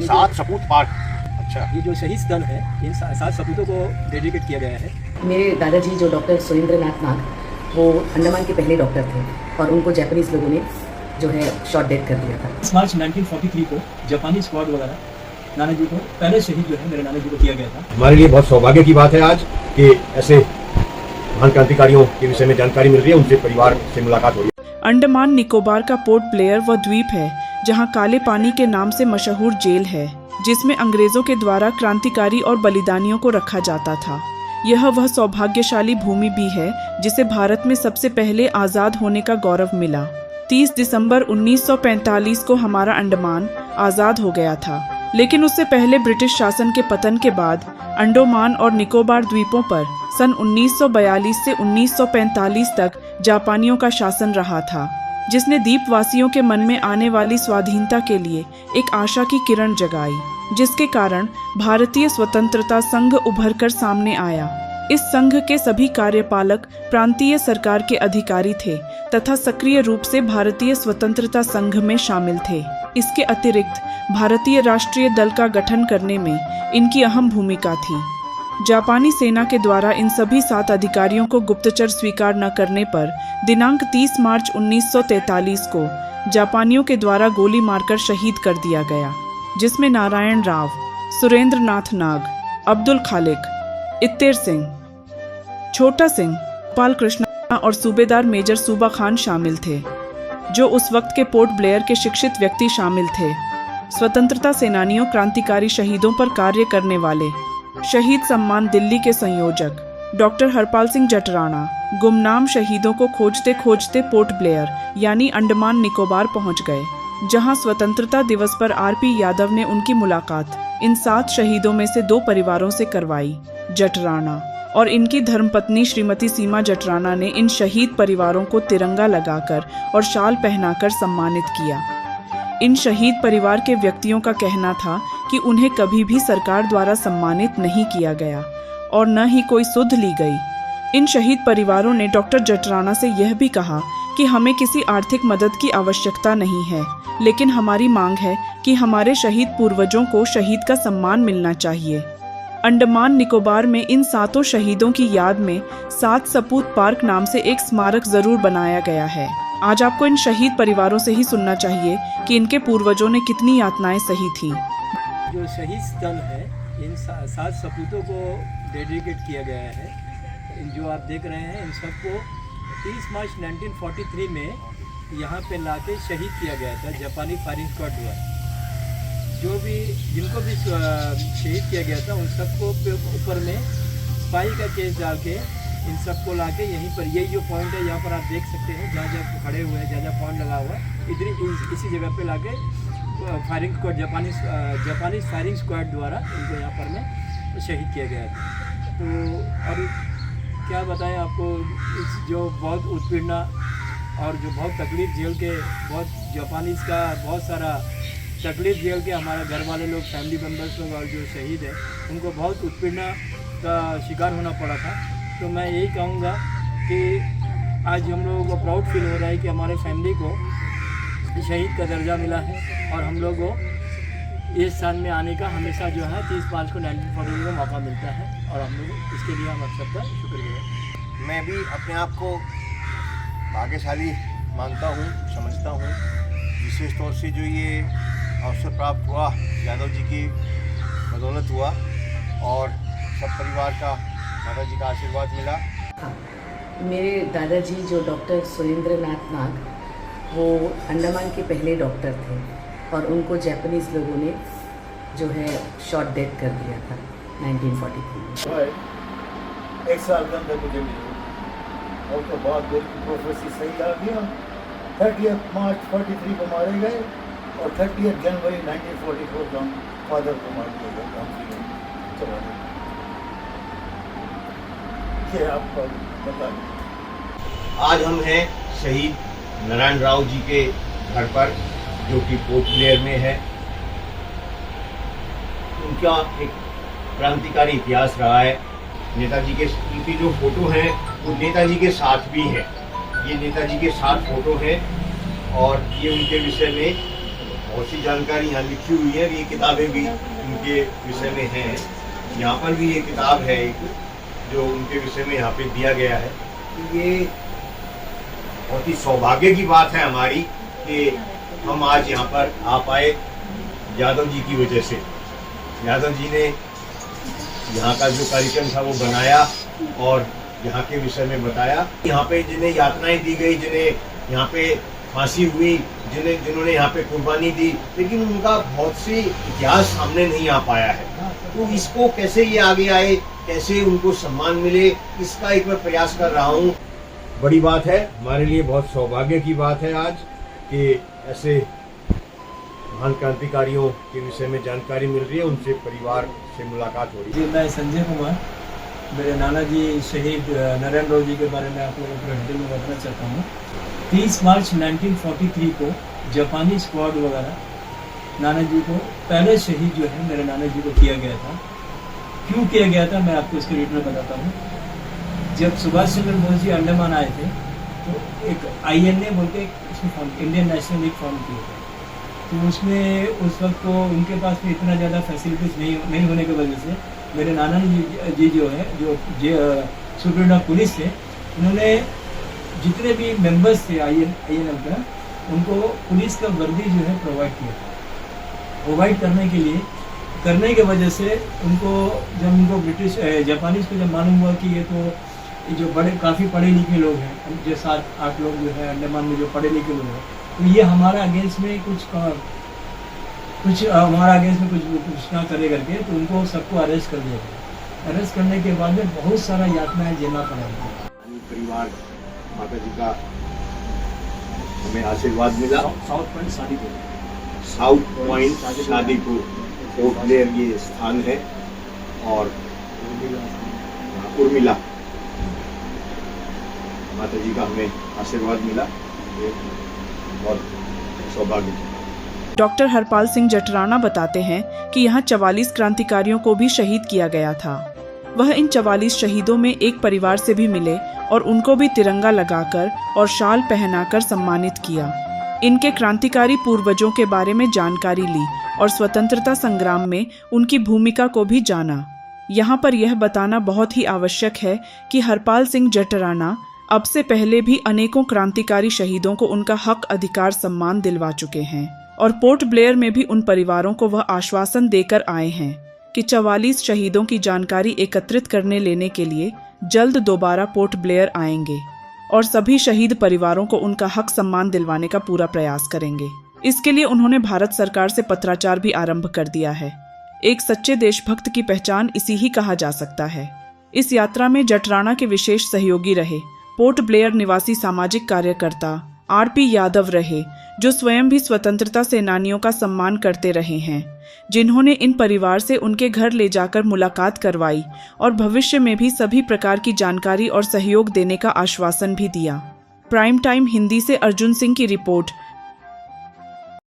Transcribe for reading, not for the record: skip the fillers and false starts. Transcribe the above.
सात सपूत पार्क। अच्छा, ये जो शहीद स्थल है इन 7 सपूतों को डेडिकेट किया गया है। मेरे दादाजी जो डॉक्टर सुरेंद्रनाथ नाग, वो अंडमान के पहले डॉक्टर थे और उनको जापानीज़ लोगों ने जो है शॉर्ट डेथ कर दिया था। मार्च 1943 को जापानी स्क्वाड वगैरह नाना जी को पहले शहीद जो है मेरे नाना जी को किया गया था। हमारे लिए बहुत सौभाग्य की बात है आज कि ऐसे महान क्रांतिकारियों के विषय में जानकारी मिल रही है, उनसे परिवार से मुलाकात हो रही है। अंडमान निकोबार का पोर्ट ब्लेयर वह द्वीप है जहां काले पानी के नाम से मशहूर जेल है, जिसमें अंग्रेजों के द्वारा क्रांतिकारी और बलिदानियों को रखा जाता था। यह वह सौभाग्यशाली भूमि भी है जिसे भारत में सबसे पहले आज़ाद होने का गौरव मिला। 30 दिसंबर 1945 को हमारा अंडमान आज़ाद हो गया था, लेकिन उससे पहले ब्रिटिश शासन के पतन के बाद अंडमान और निकोबार द्वीपों पर सन 1942 से 1945 तक जापानियों का शासन रहा था, जिसने द्वीपवासियों के मन में आने वाली स्वाधीनता के लिए एक आशा की किरण जगाई, जिसके कारण भारतीय स्वतंत्रता संघ उभरकर सामने आया। इस संघ के सभी कार्यपालक प्रांतीय सरकार के अधिकारी थे तथा सक्रिय रूप से भारतीय स्वतंत्रता संघ में शामिल थे। इसके अतिरिक्त भारतीय राष्ट्रीय दल का गठन करने में इनकी अहम भूमिका थी। जापानी सेना के द्वारा इन सभी 7 अधिकारियों को गुप्तचर स्वीकार न करने पर दिनांक 30 मार्च 1943 को जापानियों के द्वारा गोली मारकर शहीद कर दिया गया, जिसमें नारायण राव, सुरेंद्र नाथ नाग, अब्दुल खालिक, इत्तेर सिंह, छोटा सिंह, पाल कृष्णा और सूबेदार मेजर सूबा खान शामिल थे, जो उस वक्त के पोर्ट ब्लेयर के शिक्षित व्यक्ति शामिल थे। स्वतंत्रता सेनानियों, क्रांतिकारी शहीदों पर कार्य करने वाले शहीद सम्मान दिल्ली के संयोजक डॉक्टर हरपाल सिंह जटराणा गुमनाम शहीदों को खोजते खोजते पोर्ट ब्लेयर यानी अंडमान निकोबार पहुंच गए, जहां स्वतंत्रता दिवस पर आरपी यादव ने उनकी मुलाकात इन 7 शहीदों में से 2 परिवारों से करवाई। जटराणा और इनकी धर्मपत्नी श्रीमती सीमा जटराणा ने इन शहीद परिवारों को तिरंगा लगाकर और शाल पहनाकर सम्मानित किया। इन शहीद परिवार के व्यक्तियों का कहना था कि उन्हें कभी भी सरकार द्वारा सम्मानित नहीं किया गया और न ही कोई सुध ली गई। इन शहीद परिवारों ने डॉक्टर जटराणा से यह भी कहा कि हमें किसी आर्थिक मदद की आवश्यकता नहीं है, लेकिन हमारी मांग है कि हमारे शहीद पूर्वजों को शहीद का सम्मान मिलना चाहिए। अंडमान निकोबार में इन 7 शहीदों की याद में 7 सपूत पार्क नाम से एक स्मारक जरूर बनाया गया है। आज आपको इन शहीद परिवारों से ही सुनना चाहिए कि इनके पूर्वजों ने कितनी यातनाएं सही थी। जो शहीद स्थल है इन 7 सपूतों को डेडिकेट किया गया है। जो आप देख रहे हैं इन सबको 30 मार्च 1943 में यहाँ पे लाके शहीद किया गया था जापानी फायरिंग स्क्वाड द्वारा। जो भी जिनको भी शहीद किया गया था उन सबको ऊपर में स्पाई का केस डाल के इन सबको लाके यहीं पर यही जो पॉइंट है यहाँ पर आप देख सकते हैं, जहाँ जहाँ खड़े हुए हैं, जहाँ जहाँ पॉइंट लगा हुआ है, इधर इसी जगह पे लाके फायरिंग स्क्वाड जापानी फायरिंग स्क्वाड द्वारा इनको यहाँ पर में शहीद किया गया था। तो और क्या बताएं आपको, इस जो बहुत उत्पीड़ना और जो बहुत तकलीफ झेल के बहुत जापानीज़ का बहुत सारा तकलीफ झेल के हमारा घर वाले लोग, फैमिली मेम्बर्स लोग और जो शहीद है उनको बहुत उत्पीड़ना का शिकार होना पड़ा था। तो मैं यही कहूँगा कि आज हम लोगों को प्राउड फील हो रहा है कि हमारे फैमिली को शहीद का दर्जा मिला है और हम लोग को इस साल में आने का हमेशा जो है 30 मार्च को 1943 में मौका मिलता है और हम लोग इसके लिए हम आप सबका शुक्रिया। मैं भी अपने आप को भाग्यशाली मानता हूँ, समझता हूँ। विशेष तौर से जो ये अवसर प्राप्त हुआ यादव जी की बदौलत हुआ और सब परिवार का माता जी का आशीर्वाद मिला। मेरे दादाजी जो डॉक्टर सुरेंद्रनाथ नाग, वो अंडमान के पहले डॉक्टर थे और उनको जापानीज़ लोगों ने जो है शॉर्ट डेथ कर दिया था 1943 में। 1 साल के अंदर मुझे मिली और तो बाद दिल की प्रोफेसी सही आ गया। 30 मार्च 43 को मारे गए और 30 जनवरी 1944 को फादर को मार दिया गया। ये आपको बता दें। आज हम हैं शहीद नारायण राव जी के घर पर, जो कि पोर्ट ब्लेयर में है। उनका एक क्रांतिकारी इतिहास रहा है। नेताजी के उनकी जो फोटो है वो नेताजी के साथ भी है। ये नेताजी के साथ फोटो है और ये उनके विषय में बहुत सी जानकारी यहाँ लिखी हुई है। ये किताबें भी उनके विषय में हैं। यहाँ पर भी ये किताब है एक जो उनके विषय में यहाँ पे दिया गया है। ये बहुत ही सौभाग्य की बात है हमारी कि हम आज यहाँ पर आ पाए यादव जी की वजह से। यादव जी ने यहाँ का जो कार्यक्रम था वो बनाया और यहाँ के विषय में बताया। यहाँ पे जिन्हें यातनाएं दी गई, जिन्हें यहाँ पे फांसी हुई, जिन्होंने यहाँ पे कुर्बानी दी, लेकिन उनका बहुत से इतिहास सामने नहीं आ पाया है। तो इसको कैसे ये आगे आए, कैसे उनको सम्मान मिले, इसका एक मैं प्रयास कर रहा हूँ। बड़ी बात है हमारे लिए, बहुत सौभाग्य की बात है आज कि ऐसे महान क्रांतिकारियों के विषय में जानकारी मिल रही है, उनसे परिवार से मुलाकात हो रही है। जी, मैं संजय कुमार, मेरे नाना जी शहीद नरेंद्र राव जी के बारे में आप लोगों को डिटेल में बताना चाहता हूँ। 30 मार्च 1943 को जापानी स्क्वाड वगैरह नाना जी को पहले शहीद जो है मेरे नाना जी को किया गया था। क्यों किया गया था मैं आपको इसके डिटेल में बताता हूँ। जब सुभाष चंद्र बोस जी अंडमान आए थे तो एक INA बोल के इंडियन नेशनल लीग फॉर्म किए थे। तो उसमें उस वक्त तो उनके पास में इतना ज़्यादा फैसिलिटीज़ नहीं होने की वजह से मेरे नाना जी जो है जो सुप्रीम ऑफ पुलिस थे, उन्होंने जितने भी मेंबर्स थे INF का, उनको पुलिस का वर्दी जो है प्रोवाइड किया। प्रोवाइड करने के वजह से उनको ब्रिटिश जापानीज़ को जब मालूम हुआ कि ये तो जो काफ़ी पढ़े लिखे लोग हैं, जो 7-8 लोग जो है अंडमान में जो पढ़े लिखे लोग हैं, तो ये हमारा अगेंस्ट में कुछ ना करे करके तो उनको सबको अरेस्ट कर दिया गया। अरेस्ट करने के बाद में बहुत सारा यातनाएं झेलना पड़ा। परिवार माता जी का हमें आशीर्वाद मिला। South point Shadipur port Blair ये स्थान है और उर्मिला माता जी का हमें आशीर्वाद मिला, ये बहुत सौभाग्य है। डॉक्टर हरपाल सिंह जटराना बताते हैं कि यहाँ 44 क्रांतिकारियों को भी शहीद किया गया था। वह इन 44 शहीदों में एक परिवार से भी मिले और उनको भी तिरंगा लगाकर और शाल पहनाकर सम्मानित किया। इनके क्रांतिकारी पूर्वजों के बारे में जानकारी ली और स्वतंत्रता संग्राम में उनकी भूमिका को भी जाना। यहाँ पर यह बताना बहुत ही आवश्यक है कि हरपाल सिंह जटराना अब से पहले भी अनेकों क्रांतिकारी शहीदों को उनका हक, अधिकार, सम्मान दिलवा चुके हैं और पोर्ट ब्लेयर में भी उन परिवारों को वह आश्वासन देकर आए हैं कि 44 शहीदों की जानकारी एकत्रित करने लेने के लिए जल्द दोबारा पोर्ट ब्लेयर आएंगे और सभी शहीद परिवारों को उनका हक सम्मान दिलवाने का पूरा प्रयास करेंगे। इसके लिए उन्होंने भारत सरकार से पत्राचार भी आरंभ कर दिया है। एक सच्चे देशभक्त की पहचान इसी ही कहा जा सकता है। इस यात्रा में जटराना के विशेष सहयोगी रहे पोर्ट ब्लेयर निवासी सामाजिक कार्यकर्ता RP यादव रहे, जो स्वयं भी स्वतंत्रता सेनानियों का सम्मान करते रहे हैं, जिन्होंने इन परिवार से उनके घर ले जाकर मुलाकात करवाई और भविष्य में भी सभी प्रकार की जानकारी और सहयोग देने का आश्वासन भी दिया। प्राइम टाइम हिंदी से अर्जुन सिंह की रिपोर्ट,